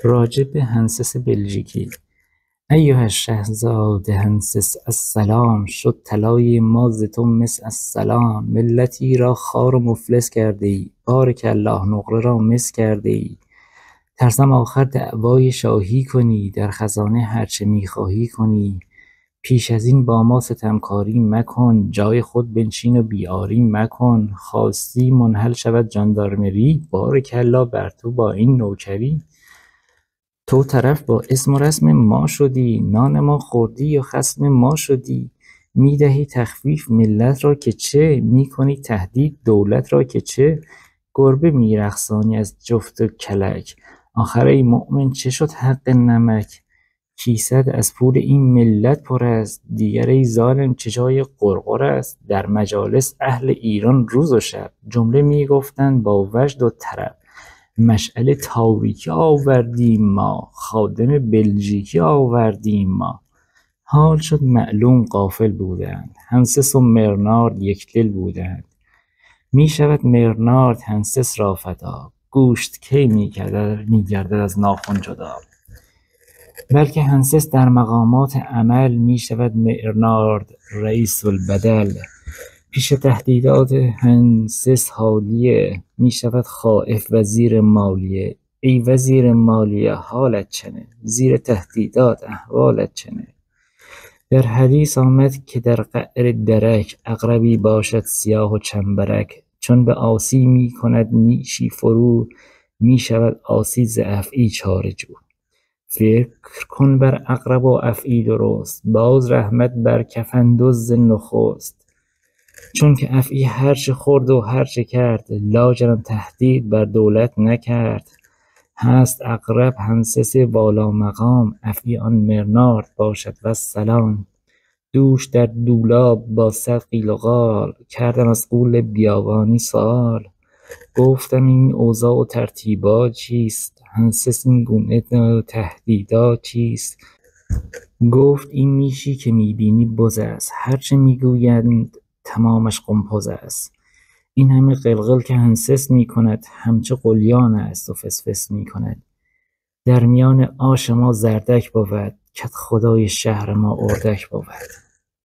راجع به هنسس بلژیکی. ایها الشهزاده هنسس السلام، شد طلای ما ز تو مس السلام. ملتی را خوار و مفلس کرده ای، بارک الله نقره را مس کرده ای. ترسم آخر دعوای شاهی کنی، در خزانه هرچه میخواهی کنی. پیش از این با ما ستمکاری مکن، جای خود بنشین و بیاری مکن. خواستی منحل شود ژاندارمری، بارک الله بر تو با این نوکری. تو طرف با اسم و رسم ما شدی، نان ما خوردی یا خصم ما شدی. میدهی تخفیف ملت را که چه، میکنی تهدید دولت را که چه. گربه میرقصانی از جفت و کلک، آخر ای مؤمن چه شد حق نمک. کیسد از پول این ملت پر است، دیگر ای ظالم چه جای غرغر است. در مجالس اهل ایران روز و شب، جمله میگفتند با وجد و طرب. مشعل تاریکی آوردیم ما، خادم بلژیکی آوردیم ما. حال شد معلوم غافل بودند، هنسس و مرنارد یکدل بودند. میشود مرنارد هنسس را فدا، گوشت کی میگردد از ناخن جدا. بلکه هنسس در مقامات عمل، میشود مرنارد رئیس البدل. پیش تهدیدات هنسس حالیه، میشود خائف وزیر مالیه. ای وزیر مالیه حالت چنه، زیر تهدیدات احوالت چنه. در حدیث آمد که در قعر درک، عقربی باشد سیاه و چنبرک. چون به عاصی میکند نیشی فرو، میشود عاصی ز افعی چاره جو. فکر کن بر عقرب و افعی درست، باز رحمت بر کفن دزد نخست. چون که افعی هرچه خورد و هرچه کرد، لاجرم تهدید بر دولت نکرد. هست عقرب هنسس والا مقام، افعی آن مرنارد باشد والسلام. دوش در دولاب با 100 قیل و قال، کردم از غول بیابانی سؤال. گفتم این اوضاع و ترتیبات چیست، هنسس این گونه تهدیدات چیست. گفت این میشی که میبینی بز است، هرچه میگویند تمامش قمپز است. این همه قلقل که هنسس میکند، همچه قلیان است و فسفس میکند. در میان آش ما زردک بود، کدخدای شهر ما اردک بود.